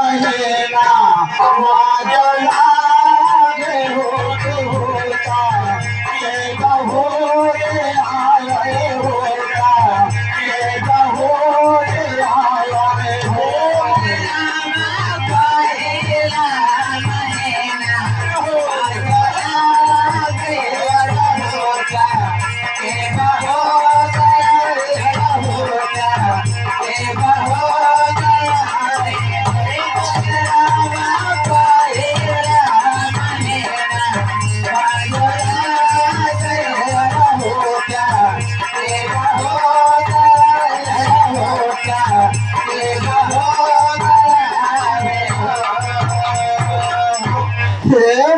महीना वाजला गे होता ये बहो रे आए होता ये बहो रे आए हो पहिला महीना वाजला गे होता ये बहो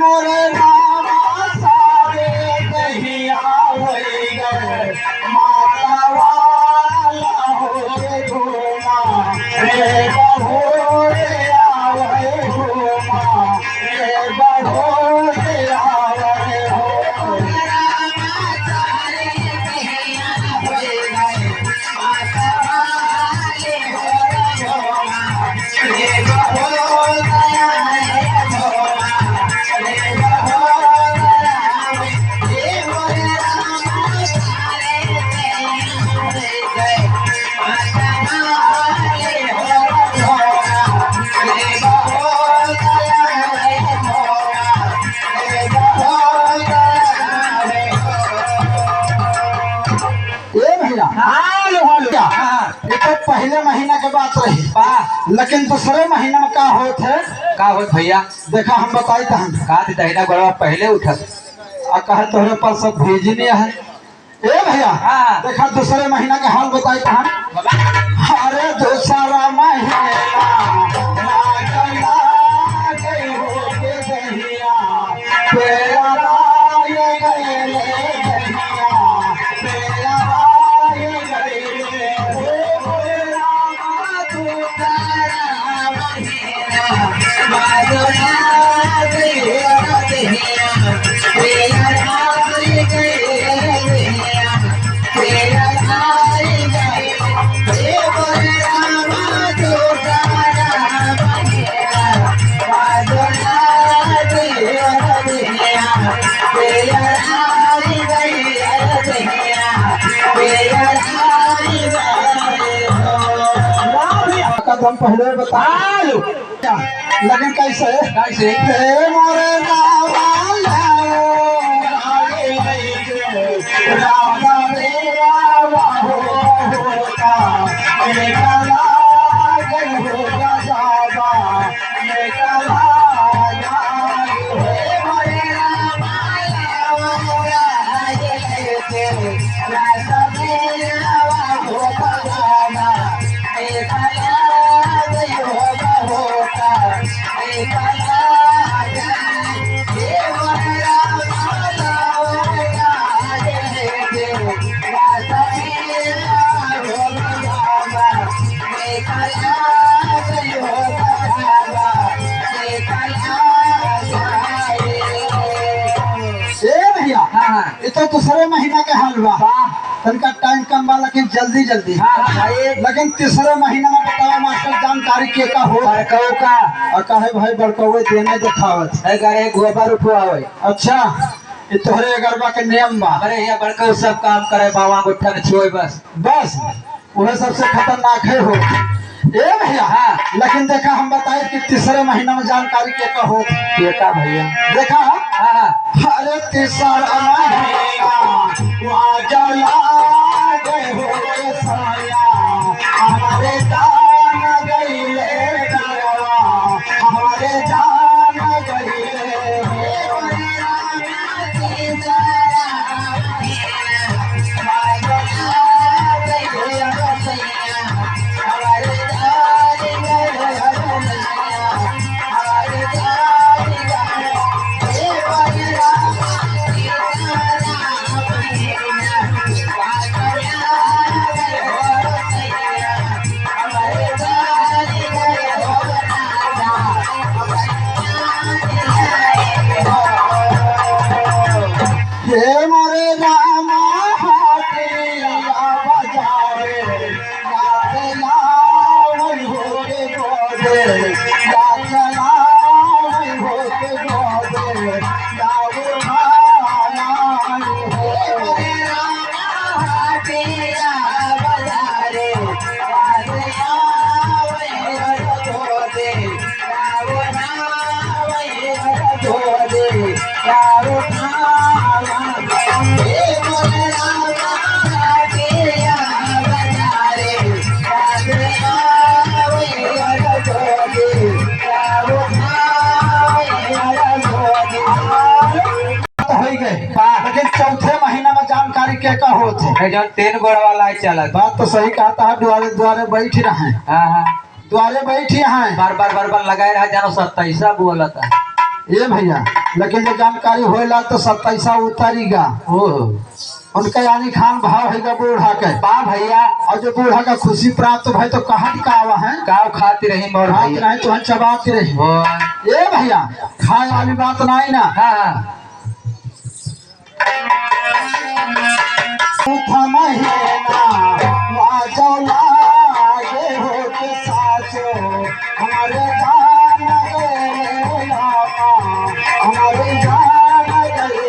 मोरे रामा सारे कहिया होई गए माता वाला हो घूमा रे बहो रे आवे घूमा रे बहो रे आवे हो पहले महीना के बात रही लेकिन दूसरे महीना में का होत है का होत भैया देखा हम बताई तहन का दहिना गड़वा पहले उठत आ कहे तोहरे पर सब भेजने है ए भैया देखा दूसरे महीना के हाल बताई तहन अरे दूसरा महीना लागला गई हो के दहिया तेरा राय गए दहिया तेरा राय गए हम पहले बता लगन कैसे कैसे मोरे तो दूसरे महीना के हाल बा तनका टाइम कम बा लेकिन जल्दी जल्दी लेकिन तीसरे महीना में बताओ मास्टर जानकारी के का हो बड़काऊ का और कहे भाई बड़कौए देने दिखावत है करे गोबर उठवावे अच्छा ये तोहरे गरबा के नियम बा अरे यहाँ बड़काऊ सब काम करे बाबा गुट्ठा में छुए बस बस वह सबसे खतरनाक है हो ए भैया लेकिन देखा हम बताए कि तीसरे महीना में जानकारी के का हो का भैया देखा अरे तीसरा महीना वाजला गए हो साया हमारे जान गईले हमारे जान गईले या चलाई हो के गोदे या उठाई हो तेरा बजारे लेकिन चौथे महीना में जानकारी के का होते जब 3 गोड़ वाला है चला बात तो सही कहता है। द्वारे द्वारे बैठ रहे हैं, हाँ हाँ द्वारे बैठी हैं, बार बार लगाए रहा जानो 27 बोला था ये भैया। लेकिन जो जानकारी होला तो 27 उतरेगा। उनका यानी खान भाव है बूढ़ा के बा भैया। और जो बूढ़ा का खुशी प्राप्त भाई तो कहाँ का आवा है काव खाती रही मोर खाती रहे तो चबाती रही ये भैया। खाए वाली बात नहीं ना। हाँ महीना वाजौला ये हो के साचो हमारे जान गए लामा हमारे जान गए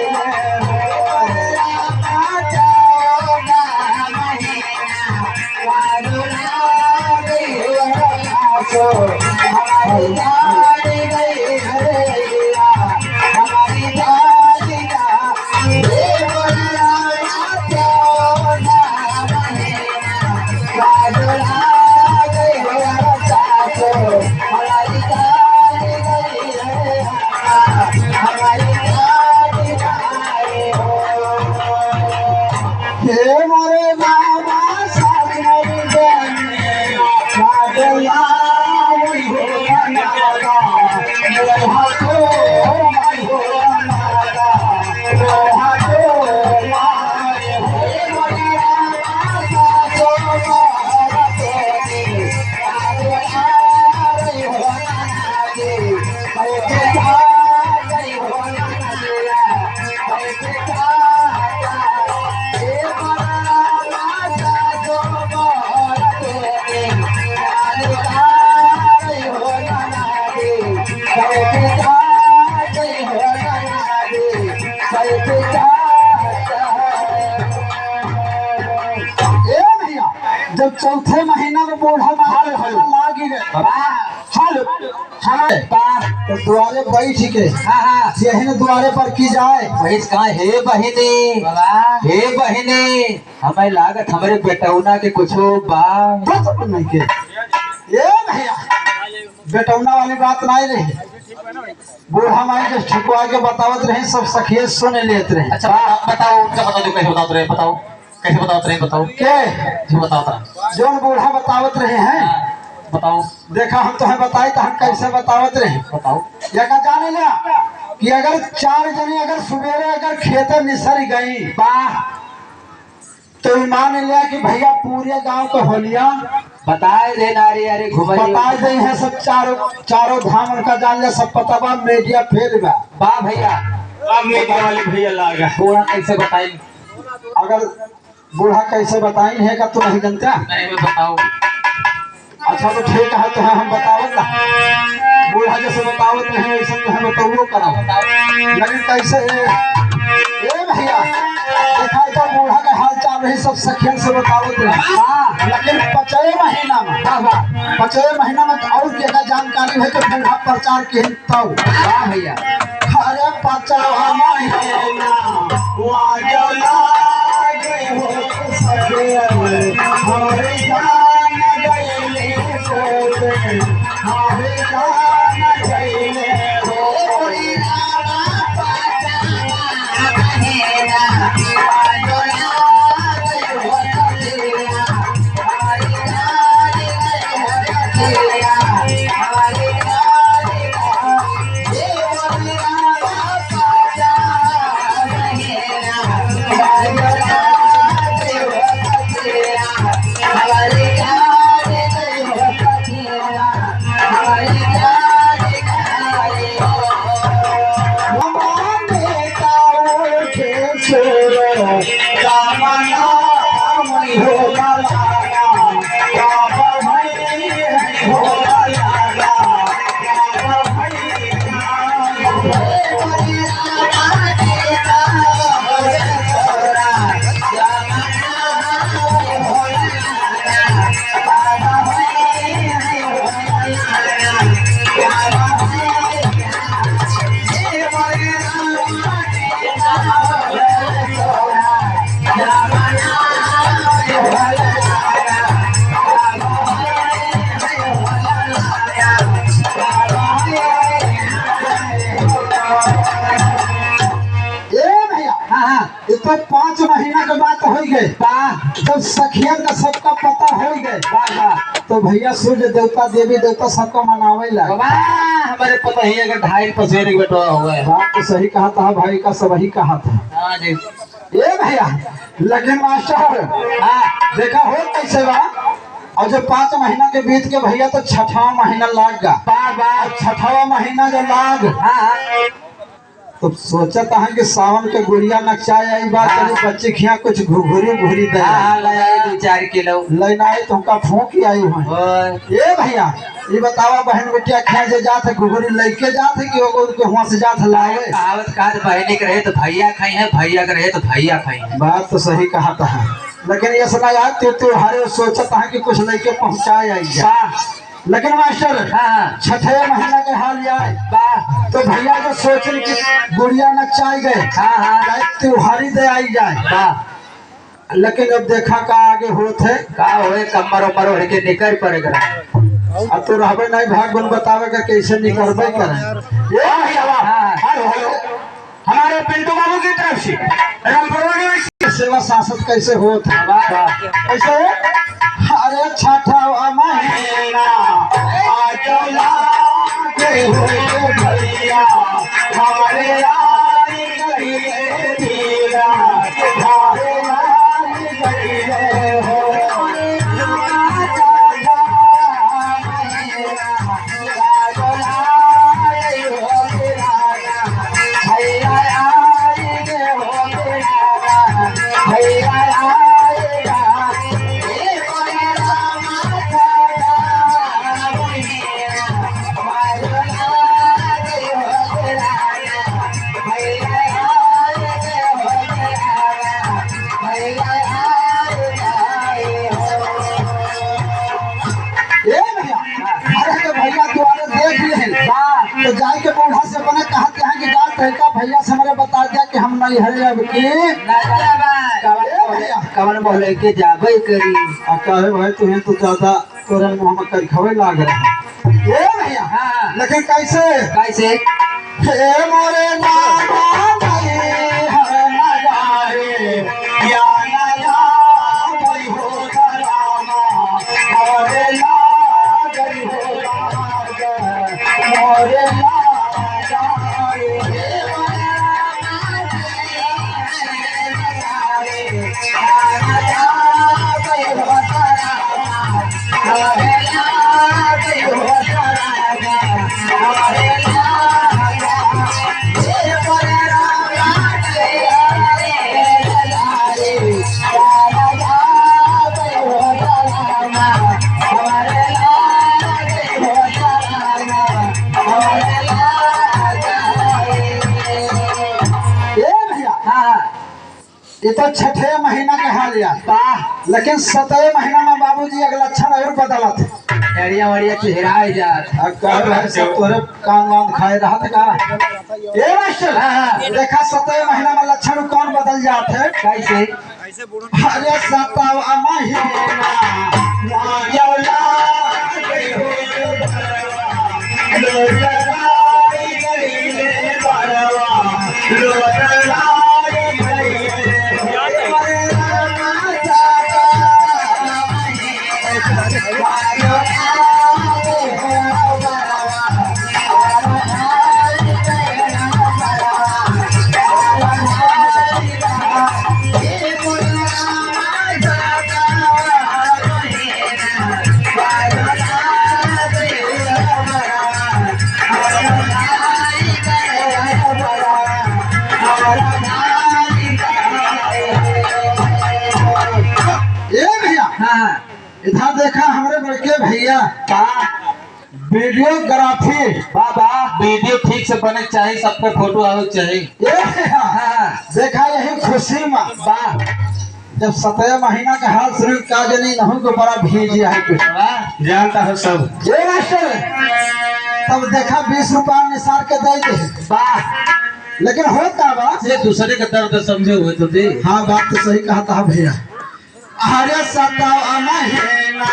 जब चौथे महीना में बूढ़ा लागी गए तो द्वारे बैठ के यही द्वारे पर की जाए हे बहिनी हमें लागत हमारे बेटौना के कुछ नहीं के ये भैया बेटौना वाली बात नहीं रही। बूढ़ा माई के ठुकवा के बतावत रहे सब सखिए सुन लेते रहे। अच्छा बताओ उनका बताओ कैसे बताते रहे बताओ कैसे बताते रहे बताओ के जो बताता जो बूढ़ा बतावत रहे हैं बताओ। देखा हम तुम्हें बताई तो हम कैसे बतावत रहे बताओ। या का जाने लिया कि अगर 4 जने अगर सवेरे अगर खेते निसर गई तो मान लिया कि भैया पूरे गांव को होलिया बताए दे नारी अरे बताए दे हैं सब चारों धाम उनका जान लिया सब पता बा मीडिया फेल बा भैया। अब मीडिया वाले भैया लागा बूढ़ा कैसे बताई अगर बूढ़ा कैसे बताई है का तो नहीं जानता नहीं बताओ। अच्छा तो ठीक है तो हम बतावत ना बूढ़ा जैसे बतावत नहीं वैसे तो हम बताओ करो लेकिन कैसे ए भैया देखा तो बूढ़ा का हाल चाल रही सब सखियन से बतावत रहे लेकिन 5वें महीना में 5वें महीना में और क्या जानकारी है तो बूढ़ा प्रचार के तब भैया। अरे 5वां महीना वाजला गए हो सके हमारे जान गए सोते हमारे जान गए तो 5 महीना के बात हो गए जब सखिया का सबका पता हो गए तो भैया सूर्य देवता देवी देवता सबका मनावे लगे। हमारे पता ही अगर 2.5 पसेरे के बेटा हुआ है। बात तो सही कहा था भाई का, सब ही कहा था। हाँ जी। ये भैया लेकिन मास्टर देखा हो कैसे बा, और जब 5 महीना के बीत के भैया तो 6वां महीना लाग गया। 6वां महीना जो लाग तो सोचा था कि सावन के गुड़िया नक्शाए आई बात चली बच्चे खिया कुछ घुघुरी घुरी दे 2-4 किलो लेना आई तुमका फूक ही आई हुई। ये भैया ये बतावा बहन बेटिया खिया जे जात है घुघुरी लेके जात है कि उनके वहां से जात लावे। कहावत का बहने के रहे तो भैया खाई है, भैया के रहे तो भैया खाई है। बात तो सही कहा था, लेकिन ये सुना यार त्योहारे सोचा था कि कुछ लेके पहुंचाए आई। लेकिन मास्टर 6ठे महीना के हाल आए तो भैया जो सोच रही कि गुड़िया नचाई गए त्योहारी दे आई जाए। लेकिन अब देखा का आगे होते का होए कमर उमर हो के निकल पड़ेगा। अब तो रहबे नहीं भाग बन बतावे का कैसे निकलबे करें। ये हमारे पिंटू बाबू की तरफ से सेवा शासक कैसे होता कैसे। अरे 6ठा महीना भैया हमारे तो जाए के बूढ़ा से अपने कहा कि जात है का भैया से हमारे बता दिया कि हम नहीं हरे अब की कवन बोले के जाबे करी आ कहे भाई तुम्हें तो ज्यादा तोरन मुंह में कर खवे लाग रहा ये भैया। लेकिन कैसे कैसे हे मोरे नाना नहीं है नगारे या नया कोई हो रामा मोरे लागई हो मोरे ये तो 6ठे महीना के हाल यार। लेकिन 7वें महीना में बाबूजी एक लक्षण और बदला थे। एड़िया वड़िया चेहरा जात सब तोरे कान वान खाए रहा था का ये मास्टर देखा 7वें महीना में लक्षण कौन बदल जाते है कैसे। अरे 7वां महीना इधर देखा हमारे बड़के भैया का वीडियोग्राफी बाबा वीडियो ठीक से बने चाहिए, सबके फोटो आवे चाहिए। देखा यही खुशी में जब 7वें महीना का हाल शुरू का नहीं नहू को बड़ा भीजिया है कुछ जानता है सब ये मास्टर। तब देखा 20 रुपया निसार के दे दे लेकिन होता बात ये दूसरे का दर्द समझे हुए तो दे। हाँ बात तो सही कहा था भैया। अरे 7वां महीना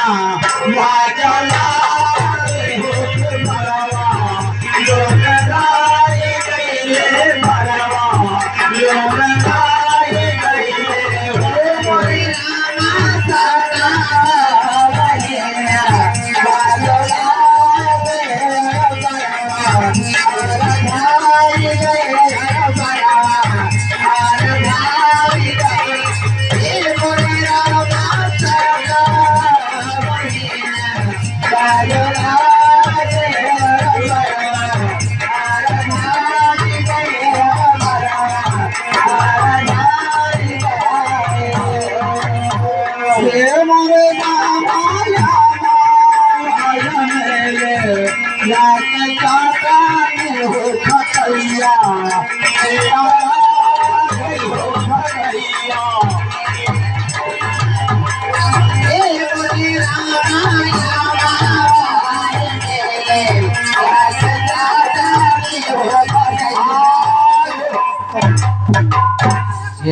जाके काटा हो खतैया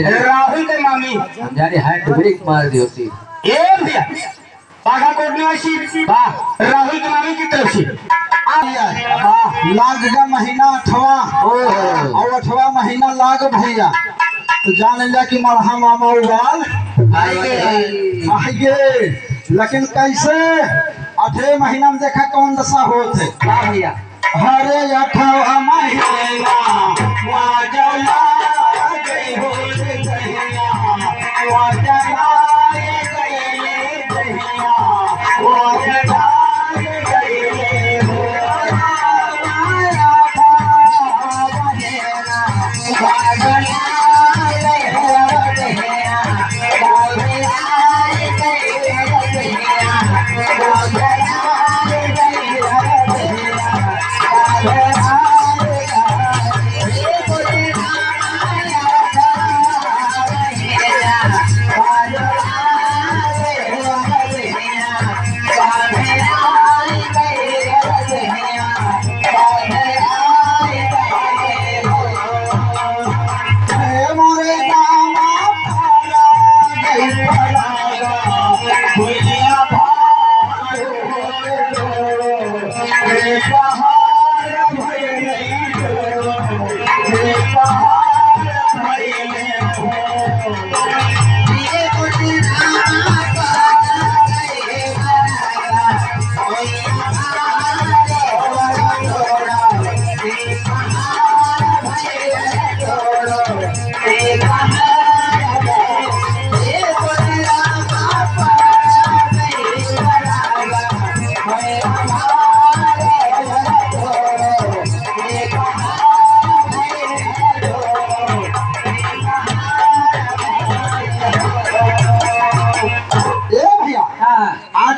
राहुल के मामी जाने हाथ ब्रेक मार दी होती ए भैया पागा कोट निवासी वाह राहुल की मामी की तरफ से लाग का महीना 8वां और 8वां महीना लाग भैया तो जान लिया कि मरहा मामा उबाल आइए लेकिन कैसे 8वें महीना में देखा कौन दशा होते भैया हरे 8वां महीना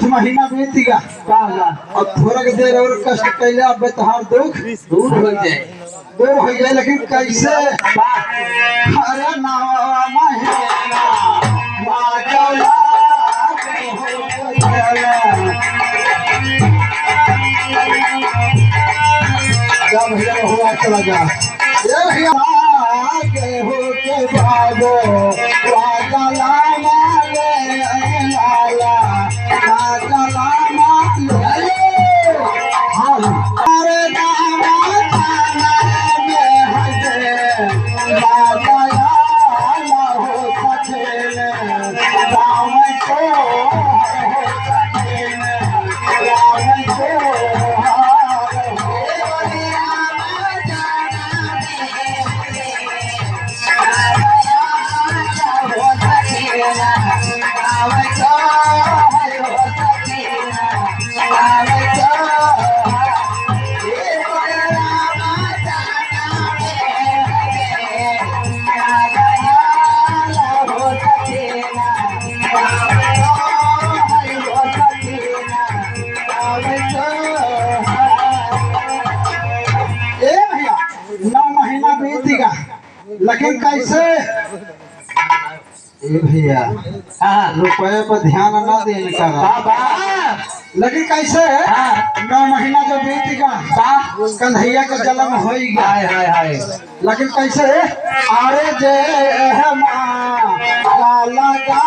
महीना बीत गया अब थोड़ा देर और कष्ट कैले अब तहार दुख दूर हो जाए लेकिन कैसे अरे नवा महीना भैया हुआ चला गया भैया हो के भागो लेकिन कैसे भैया रुपये पर ध्यान न देने का लेकिन कैसे 9 महीना जो बीत गया कन्हैया का जन्म हो गया लेकिन कैसे अरे जे लगा